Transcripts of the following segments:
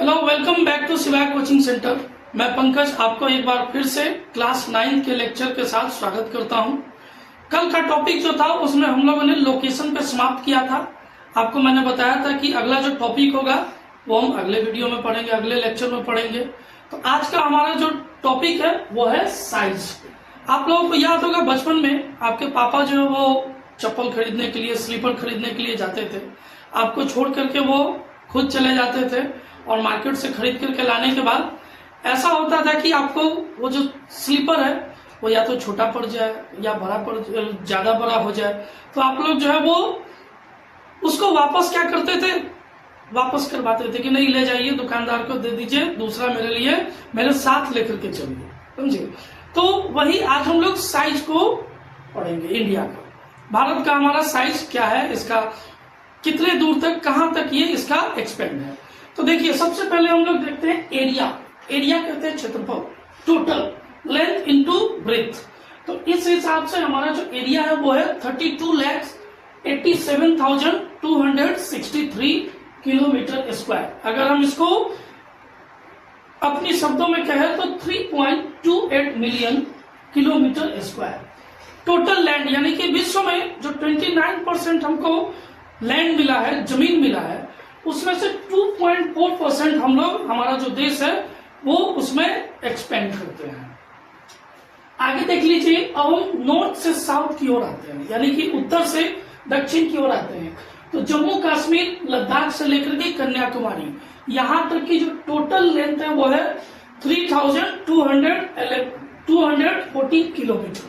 Hello, welcome back to शिवाय coaching centre. मैं पंकज आपको एक बार फिर से क्लास 9 के लेक्चर के साथ स्वागत करता हूं। कल का टॉपिक जो था उसमें हम लोगों ने लोकेशन पे समाप्त किया था। आपको मैंने बताया था कि अगला जो टॉपिक होगा वो हम अगले वीडियो में पढ़ेंगे, अगले लेक्चर में पढ़ेंगे। तो आज का हमारा जो टॉपिक है वो है साइज। आप लोगों को याद होगा बचपन में आपके पापा जो है वो चप्पल खरीदने के लिए, स्लीपर खरीदने के लिए जाते थे, आपको छोड़ करके वो खुद चले जाते थे और मार्केट से खरीद करके लाने के बाद ऐसा होता था कि आपको वो जो स्लीपर है वो या तो छोटा पड़ जाए या ज्यादा बड़ा हो जाए, तो आप लोग जो है वो उसको वापस क्या करते थे, वापस करवाते थे कि नहीं ले जाइए, दुकानदार को दे दीजिए, दूसरा मेरे लिए मेरे साथ लेकर के चलिए, समझिए। तो वही आज हम लोग साइज को पढ़ेंगे। इंडिया का, भारत का हमारा साइज क्या है, इसका कितने दूर तक, कहां तक ये इसका एक्सपेंड है। तो देखिए, सबसे पहले हम लोग देखते हैं एरिया। एरिया कहते हैं क्षेत्रफल, टोटल लेंथ इनटू ब्रेथ। तो इस हिसाब से हमारा जो एरिया है वो है 32,87,263 किलोमीटर स्क्वायर। अगर हम इसको अपनी शब्दों में कहें तो 3.28 million kilometre square total land, यानी कि विश्व में जो 29% हमको लैंड मिला है, जमीन मिला है, उसमें से 2.4% हम लोग, हमारा जो देश है वो उसमें एक्सपेंड करते हैं। आगे देख लीजिए, अब हम नॉर्थ से साउथ की ओर आते हैं, यानी कि उत्तर से दक्षिण की ओर आते हैं। तो जम्मू कश्मीर, लद्दाख से लेकर के कन्याकुमारी, यहां तक की जो टोटल लेंथ है वो है 3,240 किलोमीटर।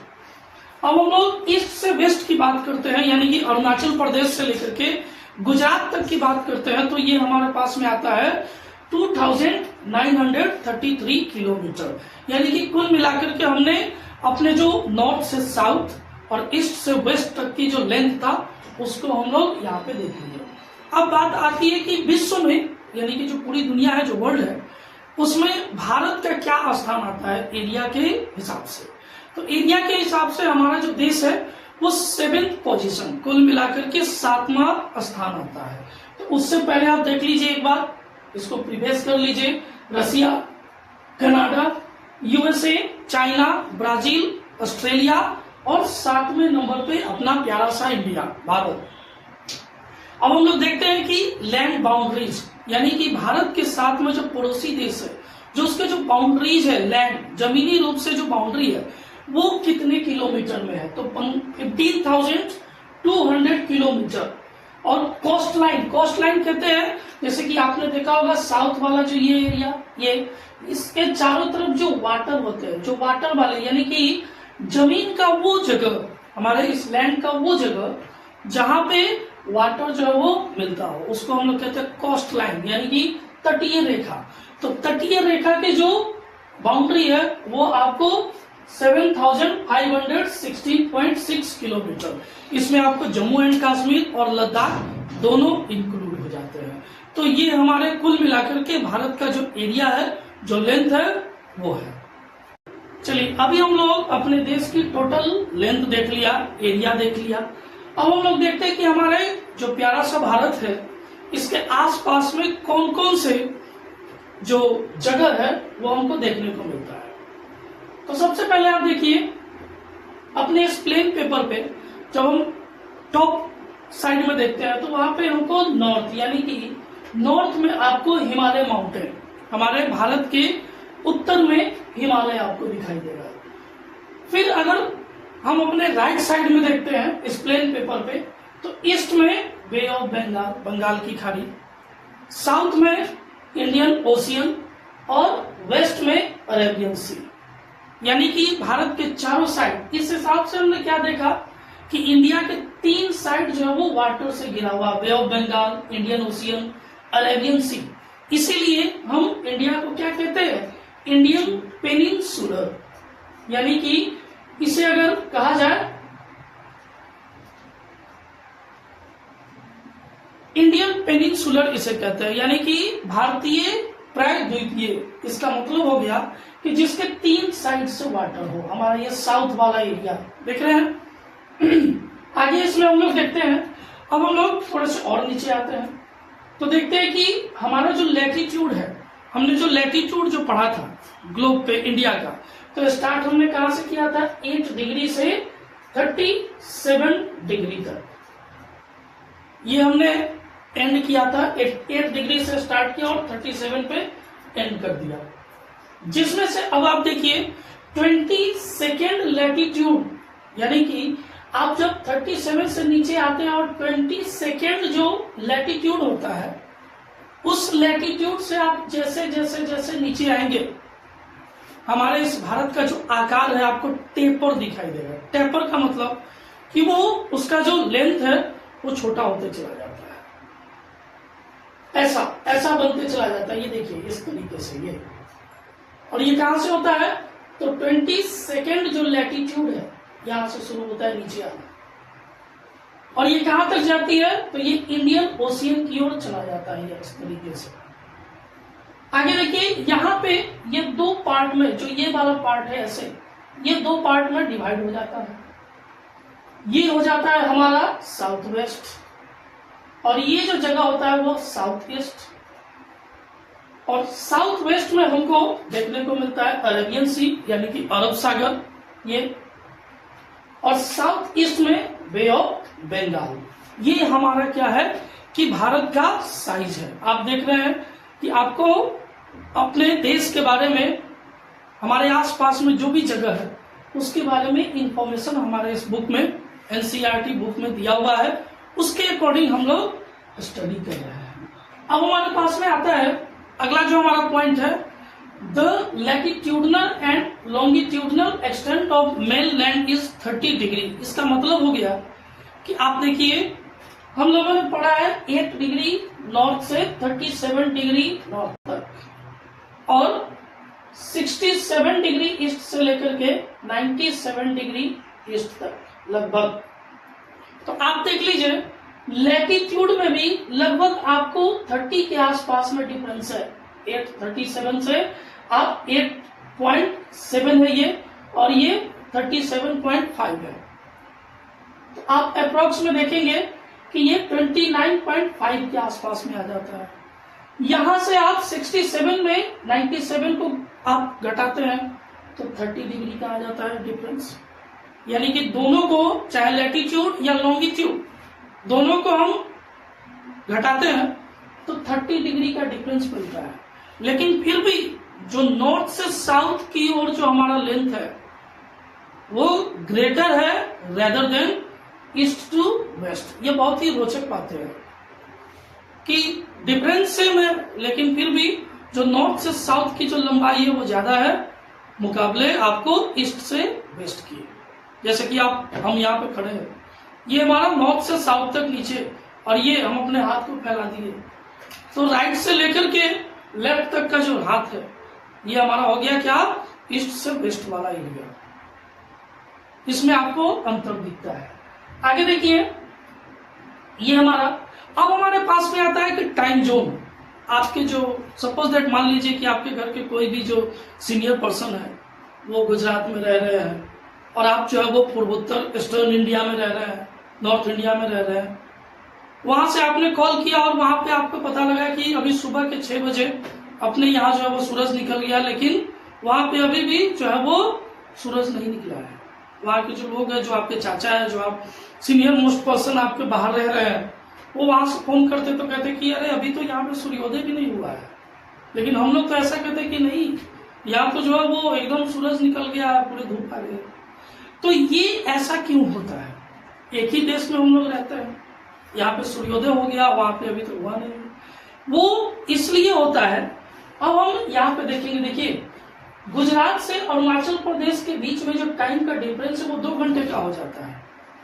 अब हम लोग ईस्ट से वेस्ट की बात करते हैं, यानी कि अरुणाचल प्रदेश से लेकर के गुजरात तक की बात करते हैं, तो ये हमारे पास में आता है 2,933 किलोमीटर। यानी कि कुल मिलाकर के हमने अपने जो नॉर्थ से साउथ और ईस्ट से वेस्ट तक की जो लेंथ था उसको हम लोग यहाँ पे देख लीजिए। अब बात आती है कि विश्व में, यानी कि जो पूरी दुनिया है, जो वर्ल्ड है, उसमें भारत का क्या स्थान आता है एरिया के हिसाब से। तो एरिया के हिसाब से हमारा जो देश है वो 7th पोजीशन, कुल मिलाकर के 7वां स्थान आता है। तो उससे पहले आप देख लीजिए एक बार, इसको प्रीवियस कर लीजिए। Russia, Canada, USA, China, Brazil, Australia और 7वें नंबर पे अपना प्यारा सा इंडिया, भारत। अब हम लोग देखते हैं कि लैंड बाउंड्रीज, यानी कि भारत के साथ में जो पड़ोसी देश है, जो उसके जो बाउंड्रीज है, लैंड जमीनी रूप से जो बाउंड्री है वो कितने किलोमीटर में है। तो 15,200 किलोमीटर। और कोस्ट लाइन, कोस्ट लाइन कहते हैं, जैसे कि आपने देखा होगा साउथ वाला जो ये एरिया, ये इसके चारों तरफ जो वाटर होते हैं, जो वाटर वाले, यानी कि जमीन का वो जगह, हमारे इस लैंड का वो जगह जहां पे वाटर जो है वो मिलता हो, उसको हम लोग कहते हैं कोस्ट लाइन, यानी कि तटीय रेखा। तो तटीय रेखा की जो बाउंड्री है वो आपको 7,516.6 किलोमीटर। इसमें आपको जम्मू एंड कश्मीर और लद्दाख दोनों इंक्लूड हो जाते हैं। तो ये हमारे कुल मिलाकर के भारत का जो एरिया है, जो लेंथ है वो है। चलिए, अभी हम लोग अपने देश की टोटल लेंथ देख लिया, एरिया देख लिया। अब हम लोग देखते हैं कि हमारे जो प्यारा सा भारत है, इसके आसपास में कौन कौन से जो जगह है वो हमको देखने को मिलता है। तो सबसे पहले आप देखिए, अपने इस प्लेन पेपर पे जब हम टॉप साइड में देखते हैं तो वहां पे हमको नॉर्थ, यानी कि नॉर्थ में आपको हिमालय माउंटेन, हमारे भारत के उत्तर में हिमालय आपको दिखाई देगा। फिर अगर हम अपने राइट साइड में देखते हैं इस प्लेन पेपर पे, तो ईस्ट में बे ऑफ बंगाल, बंगाल की खाड़ी, साउथ में इंडियन ओशियन और वेस्ट में अरेबियन सी, यानी कि भारत के चारों साइड। इस हिसाब से हमने क्या देखा कि इंडिया के 3 साइड जो है वो वाटर से घिरा हुआ, Bay of Bengal, Indian Ocean, Arabian Sea. इसीलिए हम इंडिया को क्या कहते हैं, इंडियन पेनिनसुलर, यानी कि इसे अगर कहा जाए इंडियन पेनिनसुलर इसे कहते हैं, यानी कि भारतीय प्रायद्वीपीय। इसका मतलब हो गया कि जिसके 3 साइड से वाटर हो। हमारा ये साउथ वाला एरिया देख रहे हैं। आगे इसमें हम लोग देखते हैं, अब हम लोग थोड़े से और नीचे आते हैं तो देखते हैं कि हमारा जो लैटिट्यूड है हमने जो लैटिट्यूड जो पढ़ा था ग्लोब पे इंडिया का, तो स्टार्ट हमने कहां से किया था, 8 डिग्री से 37 डिग्री तक। ये हमने एंड किया था 8 डिग्री से स्टार्ट किया और 37 पे एंड कर दिया। जिसमें से अब आप देखिए 22nd लैटिट्यूड, यानी कि आप जब 37 से नीचे आते हैं और 22nd जो लैटिट्यूड होता है, उस लैटिट्यूड से आप जैसे जैसे जैसे नीचे आएंगे, हमारे इस भारत का जो आकार है आपको टेपर दिखाई देगा। टेपर का मतलब कि वो उसका जो लेंथ है वो छोटा होते चला जाता है, ऐसा ऐसा बनते चला जाता है। ये देखिए इस तरीके से ये, और ये कहां से होता है, तो 22nd जो लैटिट्यूड है यहां से शुरू होता है नीचे आना, और ये कहां तक जाती है, तो ये इंडियन ओशियन की ओर चला जाता है इस तरीके से। आगे देखिए यहाँ पे ये 2 पार्ट में, जो ये वाला पार्ट है ऐसे, ये 2 पार्ट में डिवाइड हो जाता है। ये हो जाता है हमारा साउथ वेस्ट, और ये जो जगह होता है वो साउथ ईस्ट, और साउथ वेस्ट में हमको देखने को मिलता है अरेबियन सी यानी कि अरब सागर ये, और साउथ ईस्ट में बे ऑफ बंगाल। ये हमारा क्या है कि भारत का साइज है। आप देख रहे हैं कि आपको अपने देश के बारे में, हमारे आसपास में जो भी जगह है उसके बारे में इंफॉर्मेशन हमारे इस बुक में, एनसीईआरटी बुक में दिया हुआ है, उसके अकॉर्डिंग हम लोग स्टडी कर रहे हैं। अब हमारे पास में आता है अगला जो हमारा पॉइंट है, the latitudinal and longitudinal extent of main land is 30 degree. इसका मतलब हो गया कि आप देखिए हम लोगों ने पढ़ा है 8 डिग्री नॉर्थ से 37 डिग्री नॉर्थ तक, और 67 डिग्री ईस्ट से लेकर के 97 डिग्री ईस्ट तक लगभग। तो आप देख लीजिए लैटिट्यूड में भी लगभग आपको 30 के आसपास में डिफरेंस है। 837 से आप 8.7 है ये, और ये 37.5 है। तो आप अप्रोक्स में देखेंगे कि ये 29.5 के आसपास में आ जाता है। यहां से आप 67 में 97 को आप घटाते हैं तो 30 डिग्री का आ जाता है डिफरेंस। यानी कि दोनों को, चाहे लैटिट्यूड या लॉन्गिट्यूड, दोनों को हम घटाते हैं तो 30 डिग्री का डिफरेंस मिलता है। लेकिन फिर भी जो नॉर्थ से साउथ की ओर जो हमारा लेंथ है वो ग्रेटर है rather than east to west. ये बहुत ही रोचक बातें हैं कि डिफरेंस सेम है, लेकिन फिर भी जो नॉर्थ से साउथ की जो लंबाई है वो ज्यादा है मुकाबले आपको ईस्ट से वेस्ट की। जैसे कि हम यहाँ पे खड़े हैं, ये हमारा नॉर्थ से साउथ तक नीचे, और ये हम अपने हाथ को फैला दिए तो राइट से लेकर के लेफ्ट तक का जो हाथ है ये हमारा हो गया क्या, ईस्ट से वेस्ट वाला एरिया। इसमें आपको अंतर दिखता है। आगे देखिए ये हमारा, अब हमारे पास में आता है कि टाइम जोन। आपके जो सपोज दैट मान लीजिए कि आपके घर के कोई भी जो सीनियर पर्सन है वो गुजरात में रह रहे हैं, और आप जो है वो पूर्वोत्तर ईस्टर्न इंडिया में रह रहे हैं, नॉर्थ इंडिया में रह रहे हैं। वहां से आपने कॉल किया और वहां पे आपको पता लगा कि अभी सुबह के 6 बजे अपने यहाँ जो है वो सूरज निकल गया, लेकिन वहां पे अभी भी जो है वो सूरज नहीं निकला है। वहां के जो लोग हैं, जो आपके चाचा है, जो आप सीनियर मोस्ट पर्सन आपके बाहर रह रहे हैं, वो वहां से फोन करते तो कहते कि अरे अभी तो यहाँ पे सूर्योदय भी नहीं हुआ है। लेकिन हम लोग तो ऐसा कहते कि नहीं, यहाँ तो जो है वो एकदम सूरज निकल गया, पूरे धूप आ गए। तो ये ऐसा क्यों होता है? एक ही देश में हम लोग रहते हैं, यहाँ पे सूर्योदय हो गया, वहां पे अभी तो हुआ नहीं। वो इसलिए होता है। अब हम यहाँ पे देखेंगे, देखिए गुजरात से अरुणाचल प्रदेश के बीच में जो टाइम का डिफरेंस है वो 2 घंटे का हो जाता है।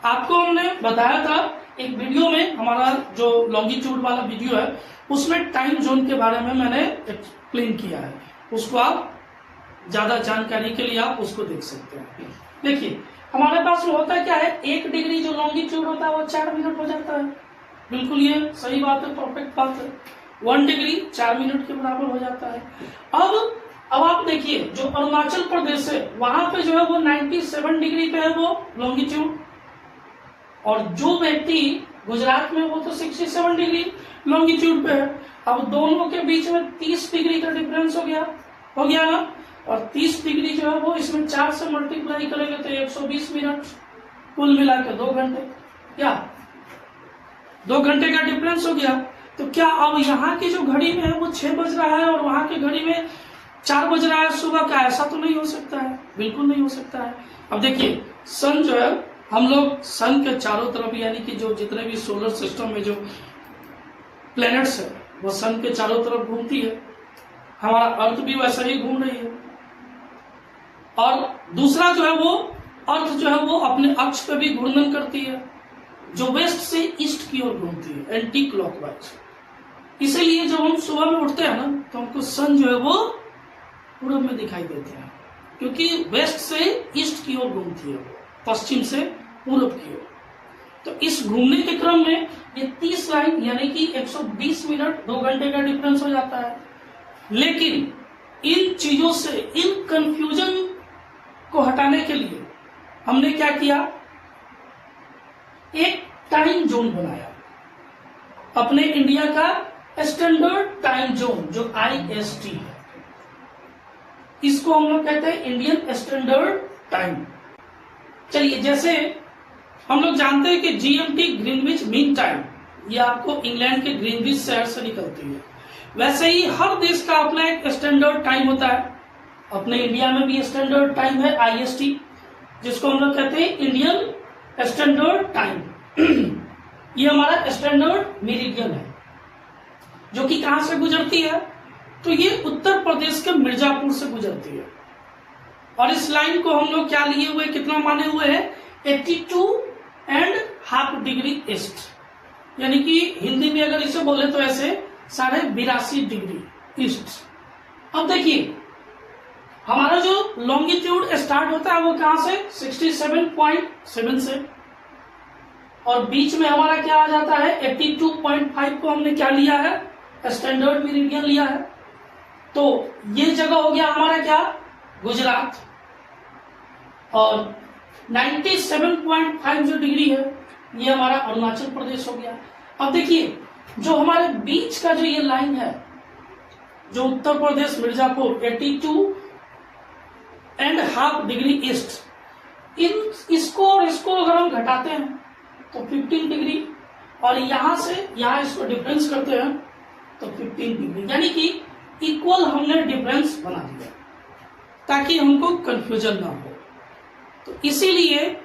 आपको हमने बताया था एक वीडियो में, हमारा जो लॉन्गिट्यूड वाला वीडियो है उसमें टाइम जोन के बारे में मैंने एक्सप्लेन किया है, उसको आप ज्यादा जानकारी के लिए आप उसको देख सकते हैं। देखिए हमारे पास में होता क्या है, 1 डिग्री जो लॉन्गिट्यूड होता है वो 4 मिनट हो जाता है। बिल्कुल ये सही बात है, परफेक्ट बात है। 1 डिग्री 4 मिनट के बराबर हो जाता है। अब आप देखिए जो अरुणाचल प्रदेश है वहां पे जो है वो 97 डिग्री पे है वो लॉन्गिट्यूड, और जो व्यक्ति गुजरात में वो तो 67 डिग्री। लॉन्गिट्यूड पे है। अब दोनों के बीच में 30 डिग्री का डिफरेंस हो गया ना, और 30 डिग्री जो है वो इसमें 4 से मल्टीप्लाई करेंगे तो 120 मिनट, कुल मिला के 2 घंटे, क्या 2 घंटे का डिफरेंस हो गया। तो क्या अब यहाँ की जो घड़ी में है वो 6 बज रहा है और वहां की घड़ी में 4 बज रहा है सुबह का? ऐसा तो नहीं हो सकता है, बिल्कुल नहीं हो सकता है। अब देखिए सन जो है, हम लोग सन के चारों तरफ, यानी कि जो जितने भी सोलर सिस्टम में जो प्लैनेट्स है वो सन के चारों तरफ घूमती है, हमारा अर्थ भी वैसा ही घूम रही है। और दूसरा जो है वो अर्थ जो है वो अपने अक्ष पे भी घूर्णन करती है, जो वेस्ट से ईस्ट की ओर घूमती है, एंटी क्लॉकवाइज। इसीलिए जब हम सुबह में उठते हैं ना तो हमको सन जो है वो पूरब में दिखाई देते हैं, क्योंकि वेस्ट से ईस्ट की ओर घूमती है, पश्चिम से पूरब की ओर। तो इस घूमने के क्रम में ये 30 लाइन यानी कि 120 मिनट 2 घंटे का डिफरेंस हो जाता है। लेकिन इन चीजों से, इन कंफ्यूजन को हटाने के लिए हमने क्या किया, एक टाइम जोन बनाया, अपने इंडिया का स्टैंडर्ड टाइम जोन जो IST है, इसको हम लोग कहते हैं इंडियन स्टैंडर्ड टाइम। चलिए, जैसे हम लोग जानते हैं कि GMT ग्रीनविच मीन टाइम, ये आपको इंग्लैंड के ग्रीनविच शहर से निकलती है, वैसे ही हर देश का अपना एक स्टैंडर्ड टाइम होता है। अपने इंडिया में भी स्टैंडर्ड टाइम है IST, जिसको हम लोग कहते हैं इंडियन स्टैंडर्ड टाइम। ये हमारा स्टैंडर्ड मेरिडियन है, जो कि कहां से गुजरती है, तो ये उत्तर प्रदेश के मिर्जापुर से गुजरती है। और इस लाइन को हम लोग क्या लिए हुए, कितना माने हुए हैं, 82.5 डिग्री ईस्ट, यानी कि हिंदी में अगर इसे बोले तो ऐसे 82.5 डिग्री ईस्ट। अब देखिए हमारा जो लॉन्गिट्यूड स्टार्ट होता है वो कहां से, 67.7 से, और बीच में हमारा क्या आ जाता है 82.5 को हमने क्या लिया है, स्टैंडर्ड मेरिडियन लिया है। तो ये जगह हो गया हमारा क्या, गुजरात। और 97.5 जो डिग्री है ये हमारा अरुणाचल प्रदेश हो गया। अब देखिए जो हमारे बीच का जो ये लाइन है, जो उत्तर प्रदेश मिर्जापुर 82.5 डिग्री ईस्ट, इसको और इसको अगर हम घटाते हैं तो 15 डिग्री, और यहां से यहां इसको डिफरेंस करते हैं तो 15 डिग्री, यानी कि इक्वल हमने डिफरेंस बना दिया ताकि हमको कंफ्यूजन ना हो। तो इसीलिए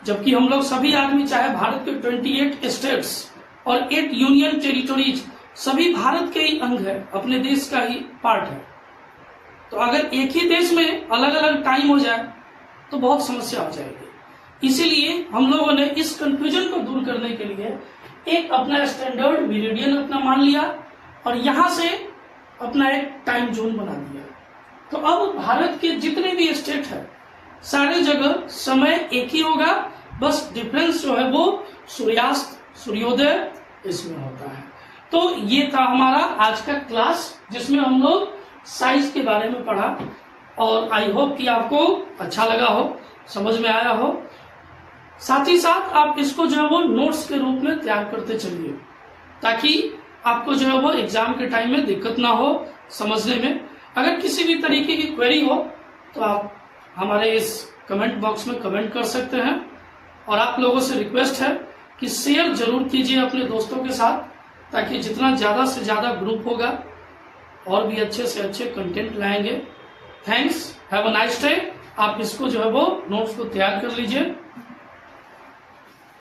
जबकि हम लोग सभी आदमी, चाहे भारत के 28 स्टेट्स और 8 यूनियन टेरिटोरीज, सभी भारत के ही अंग है, अपने देश का ही पार्ट है। तो अगर एक ही देश में अलग अलग टाइम हो जाए तो बहुत समस्या हो जाएगी। इसीलिए हम लोगों ने इस कंफ्यूजन को दूर करने के लिए एक अपना स्टैंडर्ड मेरिडियन अपना मान लिया और यहां से अपना एक टाइम जोन बना दिया। तो अब भारत के जितने भी स्टेट है सारे जगह समय एक ही होगा, बस डिफरेंस जो है वो सूर्यास्त सूर्योदय इसमें होता है। तो ये था हमारा आज का क्लास, जिसमें हम लोग साइज के बारे में पढ़ा, और आई होप कि आपको अच्छा लगा हो, समझ में आया हो। साथ ही साथ आप इसको जो है वो नोट्स के रूप में तैयार करते चलिए, ताकि आपको जो है वो एग्जाम के टाइम में दिक्कत ना हो समझने में। अगर किसी भी तरीके की क्वेरी हो तो आप हमारे इस कमेंट बॉक्स में कमेंट कर सकते हैं, और आप लोगों से रिक्वेस्ट है कि शेयर जरूर कीजिए अपने दोस्तों के साथ, ताकि जितना ज्यादा से ज्यादा ग्रुप होगा और भी अच्छे से अच्छे कंटेंट लाएंगे। Thanks, have a nice day. आप इसको जो है वो नोट्स को तैयार कर लीजिए।